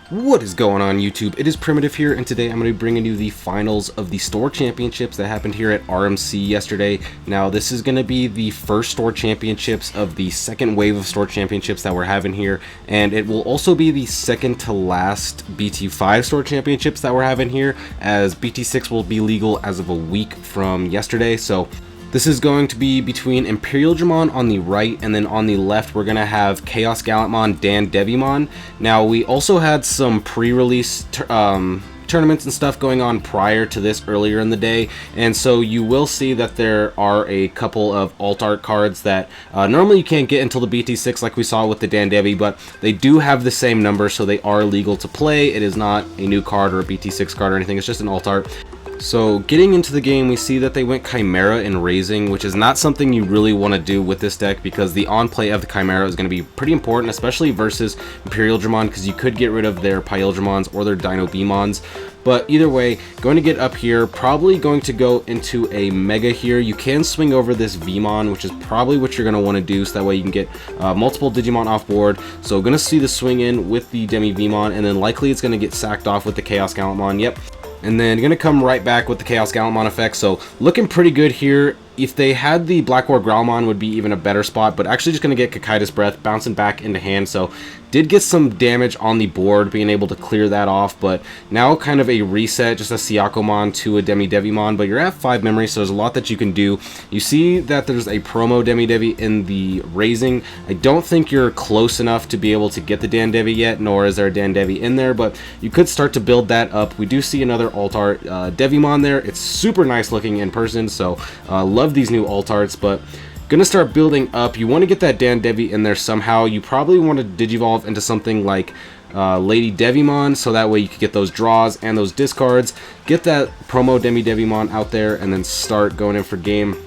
What is going on YouTube? It is Primitive here, and today I'm going to be bringing you the finals of the store championships that happened here at RMC yesterday. Now this is going to be the first store championships of the second wave of store championships that we're having here, and it will also be the second to last BT5 store championships that we're having here, as BT6 will be legal as of a week from yesterday. So this is going to be between Imperialdramon on the right, and then on the left we're going to have ChaosGallantmon, Dandevimon. Now we also had some pre-release tournaments and stuff going on prior to this earlier in the day, and so you will see that there are a couple of alt art cards that normally you can't get until the BT6 like we saw with the Dandevi, but they do have the same number, so they are legal to play. It is not a new card or a BT6 card or anything, it's just an alt art. So getting into the game, we see that they went Chimera and Raising, which is not something you really want to do with this deck, because the on-play of the Chimera is going to be pretty important, especially versus Imperialdramon, because you could get rid of their Imperialdramons or their Dandevimons. But either way, going to get up here, probably going to go into a Mega here. You can swing over this Vmon, which is probably what you're going to want to do, so that way you can get multiple Digimon off board. So going to see the swing in with the Demi Vmon, and then likely it's going to get sacked off with the ChaosGallantmon. Yep. And then going to come right back with the ChaosGallantmon effect, so looking pretty good here. If they had the Black War Growlmon would be even a better spot, but actually just going to get Kakaitis Breath, bouncing back into hand, so did get some damage on the board, being able to clear that off, but now kind of a reset, just a Siakomon to a Dandevimon, but you're at 5 memory, so there's a lot that you can do. You see that there's a promo Devi in the Raising. I don't think you're close enough to be able to get the Dandevi yet, nor is there a Dandevi in there, but you could start to build that up. We do see another alt art Devimon there. It's super nice looking in person, so love these new alt arts, but gonna start building up. You want to get that Dandevi in there somehow. You probably want to digivolve into something like Lady Devimon, so that way you can get those draws and those discards. Get that promo Devimon out there, and then start going in for game.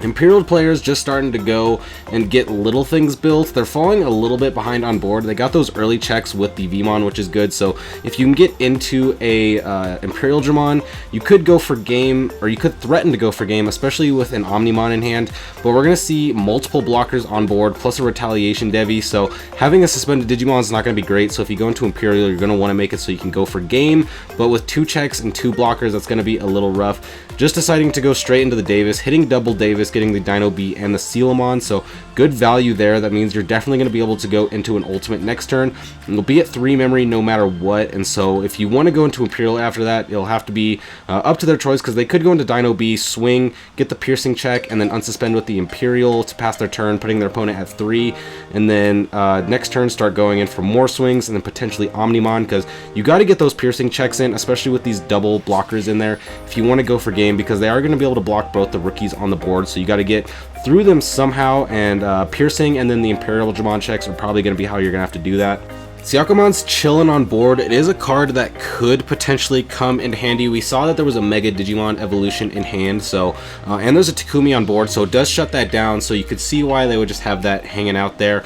Imperial players just starting to go and get little things built. They're falling a little bit behind on board. They got those early checks with the Vmon, which is good. So if you can get into a Imperialdramon, you could go for game, or you could threaten to go for game, especially with an Omnimon in hand. But we're going to see multiple blockers on board, plus a Retaliation Devi. So having a suspended Digimon is not going to be great. So if you go into Imperial, you're going to want to make it so you can go for game. But with 2 checks and 2 blockers, that's going to be a little rough. Just deciding to go straight into the Davis, hitting double Davis, getting the Dino B and the Sealamon, so good value there. That means you're definitely going to be able to go into an ultimate next turn, and you'll be at 3 memory no matter what. And so if you want to go into Imperial after that, it'll have to be up to their choice, because they could go into Dino B, swing, get the piercing check, and then unsuspend with the Imperial to pass their turn, putting their opponent at 3, and then next turn start going in for more swings, and then potentially Omnimon, because you got to get those piercing checks in, especially with these double blockers in there if you want to go for game, because they are going to be able to block both the rookies on the board. So you got to get through them somehow, and piercing and then the Imperialdramon checks are probably going to be how you're going to have to do that. Siakomon's chilling on board. It is a card that could potentially come in handy. We saw that there was a Mega Digimon evolution in hand, so and there's a Takumi on board, so it does shut that down, so you could see why they would just have that hanging out there.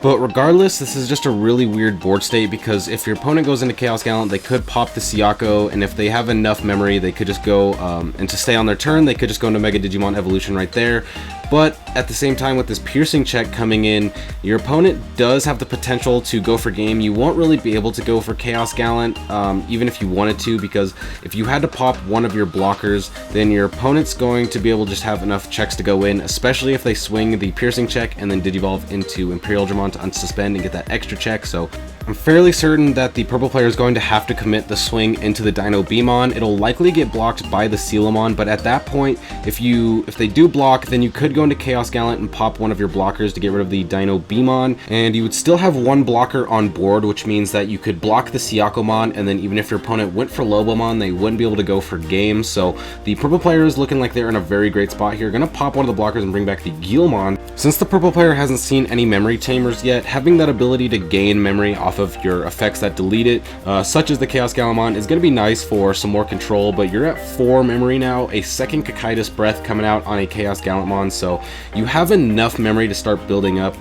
But regardless, this is just a really weird board state, because if your opponent goes into ChaosGallant, they could pop the Siako, and if they have enough memory, they could just go, and to stay on their turn, they could just go into Mega Digimon Evolution right there. But at the same time, with this piercing check coming in, your opponent does have the potential to go for game. You won't really be able to go for ChaosGallant, even if you wanted to, because if you had to pop one of your blockers, then your opponent's going to be able to just have enough checks to go in, especially if they swing the piercing check and then digivolve into Imperialdramon to unsuspend and get that extra check. So I'm fairly certain that the purple player is going to have to commit the swing into the Dino Bmon. It'll likely get blocked by the Sealamon, but at that point, if they do block, then you could go into ChaosGallant and pop one of your blockers to get rid of the Dino Bmon, and you would still have 1 blocker on board, which means that you could block the Siakomon, and then even if your opponent went for Lobomon, they wouldn't be able to go for game. So the purple player is looking like they're in a very great spot here. Gonna pop one of the blockers and bring back the Guilmon. Since the purple player hasn't seen any memory tamers yet, having that ability to gain memory off of your effects that delete it, such as the ChaosGallantmon, is going to be nice for some more control. But you're at 4 memory now, a second Kakaitis Breath coming out on a ChaosGallantmon, so you have enough memory to start building up.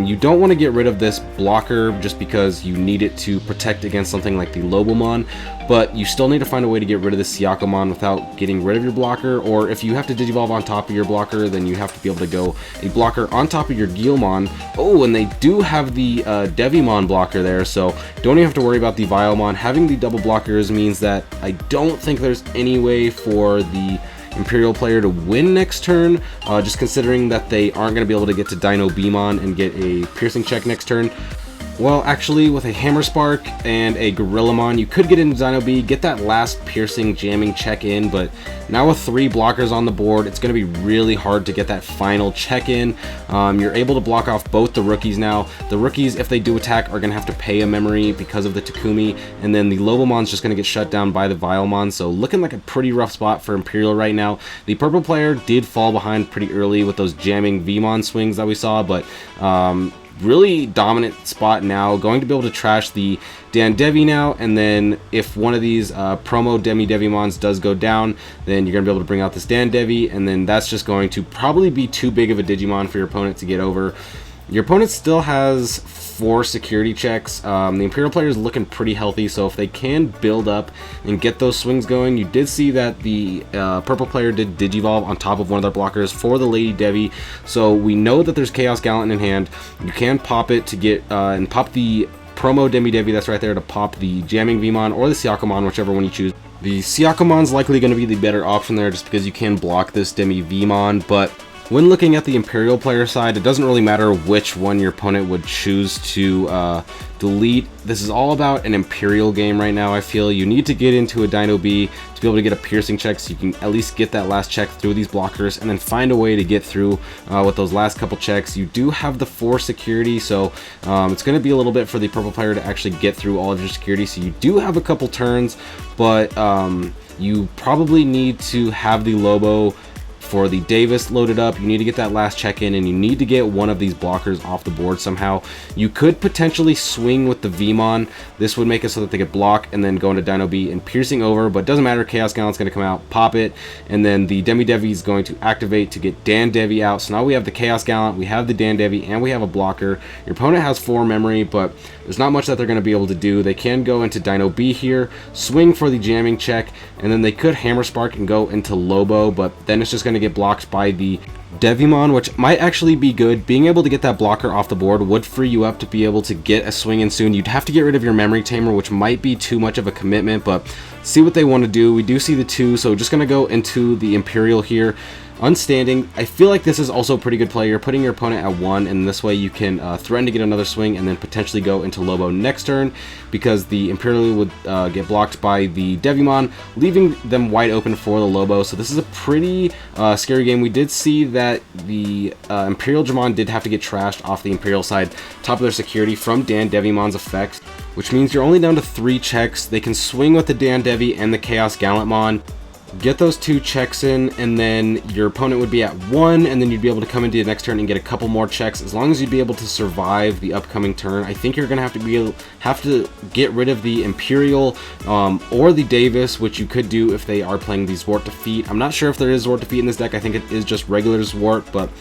You don't want to get rid of this blocker just because you need it to protect against something like the Lobomon, but you still need to find a way to get rid of the Siakomon without getting rid of your blocker, or if you have to digivolve on top of your blocker, then you have to be able to go a blocker on top of your Guilmon. Oh, and they do have the Devimon blocker there. there, so don't even have to worry about the Vilemon. Having the double blockers means that I don't think there's any way for the Imperial player to win next turn, just considering that they aren't going to be able to get to Dandevimon and get a piercing check next turn. Well, actually, with a Hammer Spark and a Gorillamon, you could get into Dino B, get that last piercing jamming check in, but now with 3 blockers on the board, it's going to be really hard to get that final check in. You're able to block off both the rookies now. The rookies, if they do attack, are going to have to pay a memory because of the Takumi, and then the Lobomon's just going to get shut down by the Vilemon, so looking like a pretty rough spot for Imperial right now. The purple player did fall behind pretty early with those jamming Vmon swings that we saw, but really dominant spot now, going to be able to trash the Dandevi now, and then if one of these promo Devimons does go down, then you're going to be able to bring out this Dandevi, and then that's just going to probably be too big of a Digimon for your opponent to get over. Your opponent still has 4 security checks. The Imperial player is looking pretty healthy, so if they can build up and get those swings going, you did see that the purple player did Digivolve on top of one of their blockers for the Lady Devi, so we know that there's Chaos Gallant in hand. You can pop it to get and pop the promo Devi that's right there to pop the jamming Vmon or the Siakomon, whichever one you choose. The Siakomon's likely going to be the better option there just because you can block this Demi Vmon, but when looking at the Imperial player side, it doesn't really matter which one your opponent would choose to delete. This is all about an Imperial game right now. I feel you need to get into a Dino B to be able to get a piercing check so you can at least get that last check through these blockers and then find a way to get through with those last couple checks. You do have the 4 security, so it's going to be a little bit for the purple player to actually get through all of your security, so you do have a couple turns, but you probably need to have the Lobo for the Davis loaded up. You need to get that last check in, and you need to get one of these blockers off the board somehow. You could potentially swing with the Vmon. This would make it so that they could block and then go into Dino B and piercing over, but it doesn't matter. Chaos Gallant's going to come out, pop it, and then the Devi is going to activate to get Dandevi out. So now we have the Chaos Gallant, we have the Dandevi, and we have a blocker. Your opponent has 4 memory, but there's not much that they're going to be able to do. They can go into Dino B here, swing for the jamming check, and then they could Hammer Spark and go into Lobo, but then it's just going to get blocked by the Devimon, which might actually be good. Being able to get that blocker off the board would free you up to be able to get a swing in soon. You'd have to get rid of your memory tamer, which might be too much of a commitment, but see what they want to do. We do see the 2, so just going to go into the Imperial here. Unstanding, I feel like this is also a pretty good play. You're putting your opponent at 1, and this way you can threaten to get another swing and then potentially go into Lobo next turn, because the Imperial would get blocked by the Devimon, leaving them wide open for the Lobo. So this is a pretty scary game. We did see that the Imperialdramon did have to get trashed off the Imperial side, top of their security from Dandevimon's effects, which means you're only down to 3 checks. They can swing with the Dandevi and the Chaos Gallantmon, get those 2 checks in, and then your opponent would be at 1, and then you'd be able to come into the next turn and get a couple more checks. As long as you'd be able to survive the upcoming turn, I think you're going to have to get rid of the Imperial or the Davis, which you could do if they are playing the Zwart Defeat. I'm not sure if there is Zwart Defeat in this deck. I think it is just regular Zwart, but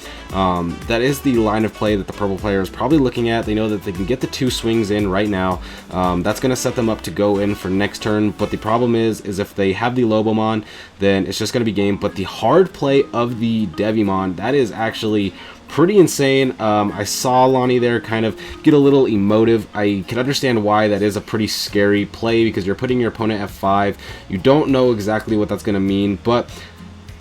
that is the line of play that the purple player is probably looking at. They know that they can get the 2 swings in right now. That's going to set them up to go in for next turn, but the problem is if they have the Lobomon, then it's just going to be game. But the hard play of the Devimon, that is actually pretty insane. I saw Lonnie there kind of get a little emotive. I can understand why that is a pretty scary play, because you're putting your opponent at 5. You don't know exactly what that's going to mean, but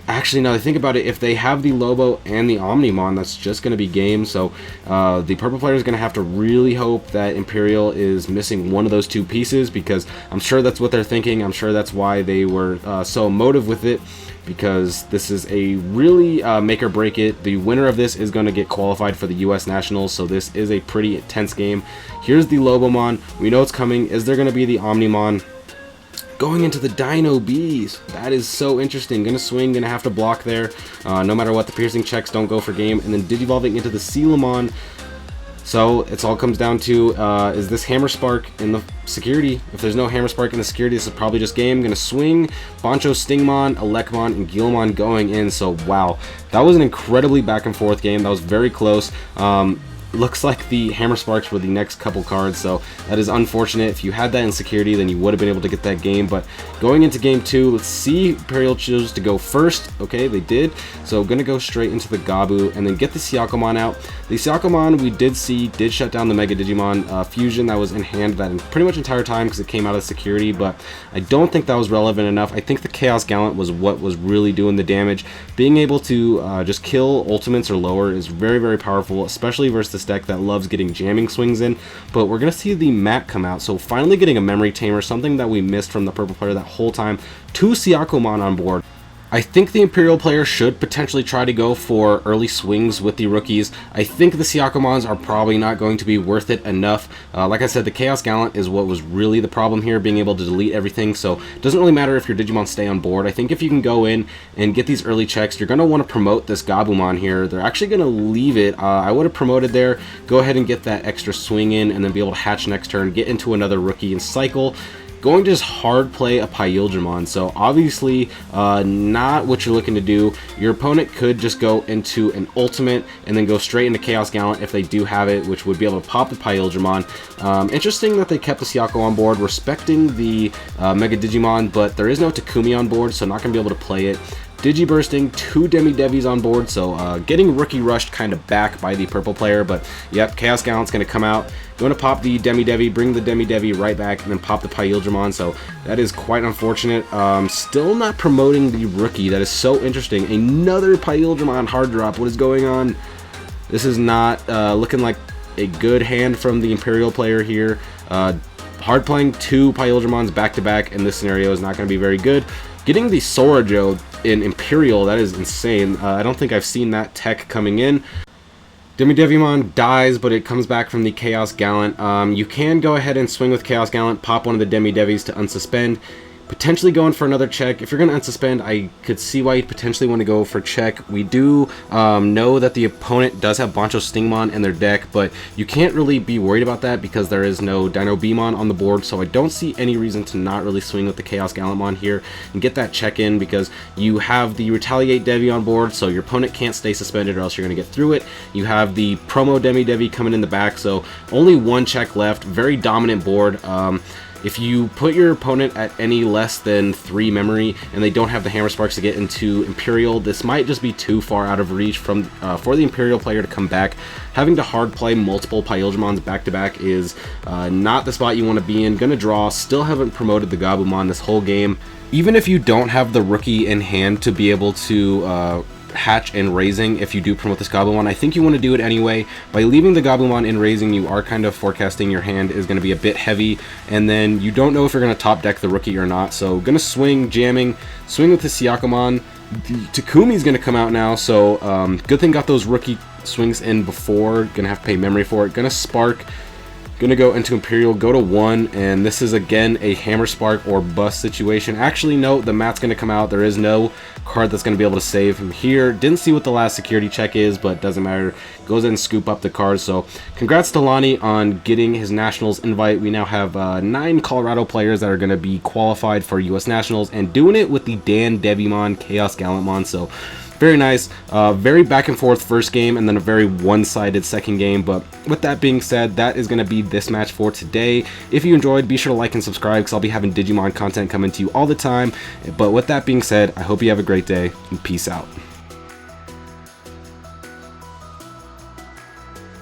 actually, now that I think about it, if they have the Lobo and the Omnimon, that's just going to be game. So the purple player is going to have to really hope that Imperial is missing one of those 2 pieces, because I'm sure that's what they're thinking. I'm sure that's why they were so emotive with it, because this is a really make or break it. The winner of this is going to get qualified for the US Nationals, so this is a pretty intense game. Here's the Lobomon. We know it's coming. Is there going to be the Omnimon? Going into the Dino Bs. That is so interesting. Gonna swing, gonna have to block there. No matter what, the piercing checks don't go for game. And then Digivolving into the Sealamon. So it all comes down to, is this Hammer Spark in the security? If there's no Hammer Spark in the security, this is probably just game. Gonna swing, Boncho, Stingmon, Elecmon, and Guilmon going in. So wow, that was an incredibly back and forth game. That was very close. looks like the Hammer Sparks were the next couple cards, so that is unfortunate. If you had that in security, then you would have been able to get that game. But going into game 2, let's see. Imperial chose to go first. Okay, they did. So gonna go straight into the Gabu and then get the Siakomon out. The Siakomon we did shut down the Mega Digimon fusion that was in hand that pretty much entire time because it came out of security, but I don't think that was relevant enough. I think the Chaos Gallant was what was really doing the damage. Being able to just kill ultimates or lower is very, very powerful, especially versus this deck that loves getting jamming swings in. But we're gonna see the mat come out, so finally getting a memory tamer, something that we missed from the purple player that whole time. 2 Siakomon on board. I think the Imperial player should potentially try to go for early swings with the rookies. I think the Siakomons are probably not going to be worth it enough. Like I said, the Chaos Gallant is what was really the problem here, being able to delete everything, so it doesn't really matter if your Digimon stay on board. I think if you can go in and get these early checks, you're going to want to promote this Gabumon here. They're actually going to leave it. I would have promoted there, go ahead and get that extra swing in, and then be able to hatch next turn, get into another rookie and cycle. Going to just hard play a Imperialdramon, so obviously not what you're looking to do. Your opponent could just go into an ultimate and then go straight into Chaos Gallant if they do have it, which would be able to pop the Imperialdramon. Interesting that they kept the Siako on board, respecting the Mega Digimon, but there is no Takumi on board, so not going to be able to play it. Digibursting, 2 Demi-Devis on board, so getting rookie rushed kind of back by the purple player, but yep, Chaos Gallant's going to come out, going to pop the Demi-Devi, bring the Demi-Devi right back, and then pop the Imperialdramon, so that is quite unfortunate. Still not promoting the rookie, that is so interesting. Another Imperialdramon hard drop, what is going on? This is not looking like a good hand from the Imperial player here. Hard playing 2 Imperialdramons back-to-back in this scenario is not going to be very good. Getting the Sorajo in Imperial, that is insane. I don't think I've seen that tech coming in. Demi-Devimon dies, but it comes back from the Chaos Gallant. You can go ahead and swing with Chaos Gallant, pop one of the Demi-Devis to unsuspend. Potentially going for another check. If you're going to unsuspend, I could see why you'd potentially want to go for check. We do know that the opponent does have Bancho Stingmon in their deck, but you can't really be worried about that because there is no Dino-Beamon on the board, so I don't see any reason to not really swing with the Chaos Gallantmon here and get that check in because you have the Retaliate Devi on board, so your opponent can't stay suspended or else you're going to get through it. You have the Promo Demi-Devi coming in the back, so only 1 check left. Very dominant board. If you put your opponent at any less than 3 memory and they don't have the Hammer Sparks to get into Imperial, this might just be too far out of reach from for the Imperial player to come back. Having to hard play multiple Imperialdramons back-to-back is not the spot you want to be in. Gonna draw, still haven't promoted the Gabumon this whole game. Even if you don't have the rookie in hand to be able to hatch and raising, if you do promote this Gabumon, I think you want to do it anyway. By leaving the Gabumon in raising, you are kind of forecasting your hand is going to be a bit heavy, and then you don't know if you're going to top deck the rookie or not, so gonna swing, jamming, swing with the Siakomon. The Takumi's going to come out now, so good thing got those rookie swings in before. Gonna have to pay memory for it. Gonna spark, gonna go into Imperial, go to 1, and this is again a Hammer Spark or bust situation. Actually, no, the mat's gonna come out. There is no card that's gonna be able to save him here. Didn't see what the last security check is, but doesn't matter. Goes in and scoop up the cards. So congrats to Lonnie on getting his Nationals invite. We now have 9 Colorado players that are gonna be qualified for US Nationals and doing it with the Dandevimon Chaos Gallantmon. So very nice, very back and forth first game and then a very one-sided second game. But with that being said, that is going to be this match for today. If you enjoyed, be sure to like and subscribe because I'll be having Digimon content coming to you all the time. But with that being said, I hope you have a great day and peace out.